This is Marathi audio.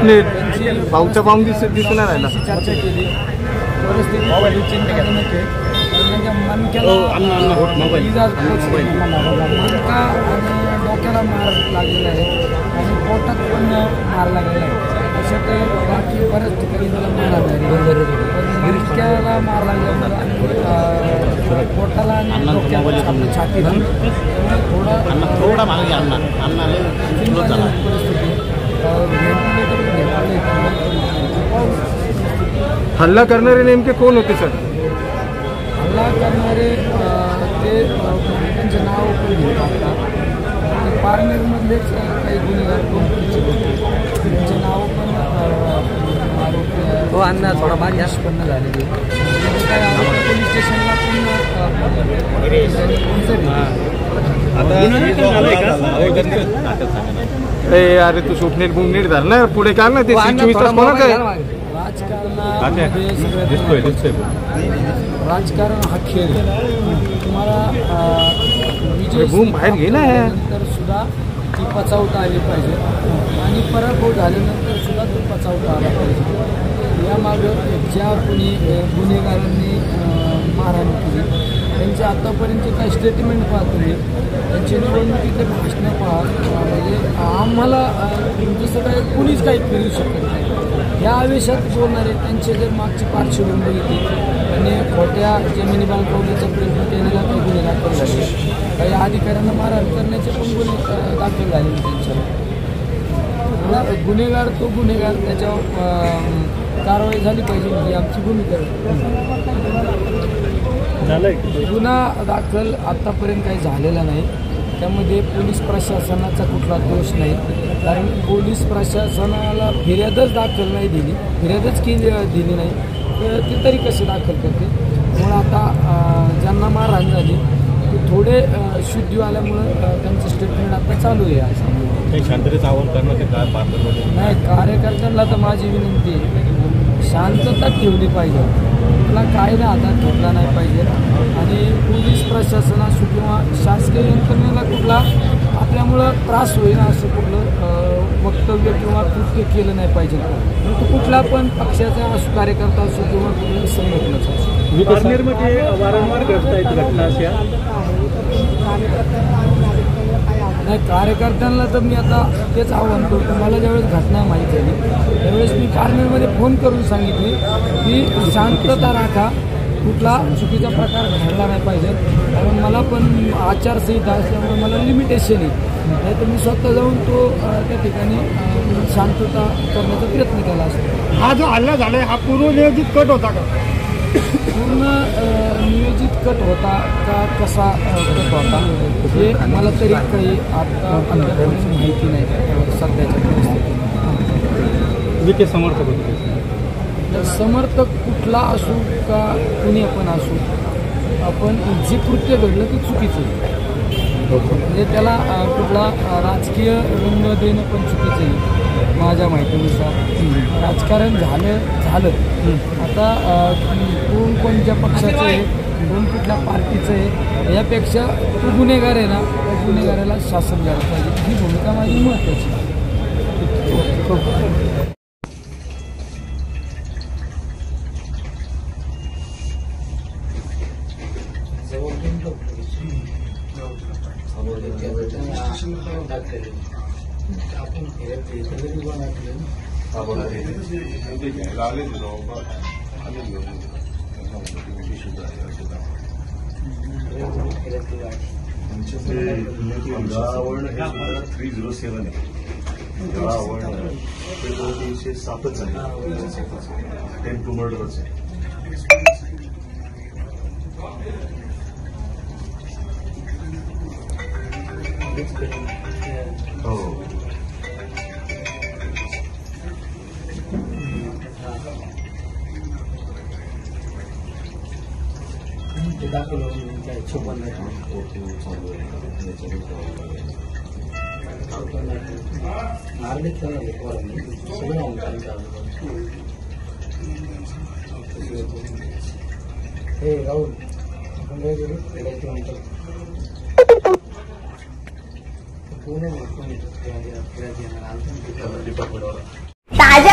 स्वप्नील भाऊचा पाहून दिसून नाही राहिला. चर्चा केली, परिस्थिती चिंताजनक आहे. त्यांच्या मनक्याला मनका आणि डोक्याला मार लागलेला आहे आणि पोटात पण मार लागलेला आहे. तसं ते बाकी बऱ्याच ठिकाणी त्याला मार लागला आहे. मनक्याला मार लागल्यामुळे पोटाला आणि डोक्याला छातीला थोडा परिस्थिती. हल्ला करणारे नेमके कोण होते सर? हल्ला करणारे ते त्यांचे नाव पण घेत असतात. पारनेरमधलेच काही गुन्हेगार त्यांचे नाव पण आरोपी हो अण्णा थोडा भाग निष्पन्न झालेले. पोलीस स्टेशनला पण अरे तू स्वप्नील बुमनीट धरणार पुढे काढ ना ते 24 तास कोणा काय राजकारण हा खेळ. तुम्हाला बूम बाहेर घे ना नंतर सुद्धा ती पचावता आली पाहिजे आणि पराभव झाल्यानंतर सुद्धा ती पचावता आला पाहिजे. यामागं ज्या कोणी गुन्हेगारांनी मारहाण केली त्यांचे आतापर्यंतचे काही स्टेटमेंट पाहा तुम्ही, त्यांचे निवडणुकीतले भाषणं पहा. म्हणजे आम्हाला जसं काय कुणीच काही फिरू शकत नाही. या आवेशात बोलणारे त्यांचे जर मागची पार्श्वभूमी होती आणि खोट्या जमिनी बांधवण्याचा प्रयत्न केलेला काही गुन्हे दाखल झाले, काही अधिकाऱ्यांना मारहाण करण्याचे पण गुन्हे दाखल झाले त्यांच्यावर. गुन्हेगार तो गुन्हेगार, त्याच्यावर कारवाई झाली पाहिजे ही आमची भूमिका आहे. गुन्हा दाखल आत्तापर्यंत काही झालेला नाही. त्यामध्ये पोलीस प्रशासनाचा कुठला दोष नाही, कारण पोलीस प्रशासनाला फिर्यादच दाखल नाही दिली, फिर्यादच दिली नाही तर ते तरी कसे दाखल करते. म्हणून आता ज्यांना मारहाण झाली ते थोडे शुद्धी आल्यामुळं त्यांचं स्टेटमेंट आता चालू आहे. असं शांततेचं आवाहन करणं ते काय नाही, कार्यकर्त्यांना तर माझी विनंती आहे शांतता ठेवली पाहिजे, कुठला कायदा हातात घेतला नाही पाहिजे आणि पोलीस प्रशासन असो किंवा शासकीय यंत्रणेला कुठला आपल्यामुळं त्रास होईल असं कुठलं वक्तव्य किंवा कृत्य केलं नाही पाहिजे. परंतु कुठला पण पक्षाचा असो, कार्यकर्ता असो किंवा कुठल्या संघटनेचा असो. पारनेरमध्ये वारंवार घडतायत घटना अशा नाही. कार्यकर्त्यांना तर मी आता तेच आव्हान करतो, मला ज्यावेळेस घटना माहीत झाली त्यावेळेस मी पारनेरमध्ये फोन करून सांगितले की शांतता राखा, कुठला चुकीचा प्रकार घडला नाही पाहिजे. कारण मला पण आचारसंहिता असल्यामुळे मला लिमिटेशन आहे, नाही तर मी स्वतः जाऊन तो त्या ठिकाणी शांतता करण्याचा प्रयत्न केला असतो. हा जो हल्ला झाला हा पूर्वनियोजित कट होता का? पूर्ण नियोजित कट होता का कसा कट होता हे मला तरी काही आता माहिती नाही सध्याच्या परिस्थितीत. विखे समर्थक होते, समर्थक कुठला असू का कुणी पण असू, आपण जे कृत्य घडलं ते चुकीचं आहे. म्हणजे त्याला कुठला राजकीय रंग देणं पण चुकीचं आहे माझ्या माहितीनुसार. राजकारण झालं आता कोण कोणत्या पक्षाचं आहे, कोण कुठल्या पार्टीचं आहे, यापेक्षा तो गुन्हेगार आहे ना, त्या गुन्हेगाराला शासन द्यायला पाहिजे ही भूमिका माझी महत्त्वाची. आवड 307 आहे. आवड 307च आहे. अटेम्प्ट टू मर्डरच आहे. हो दाखल हे राहुल डिपार्टमेंट ताज्या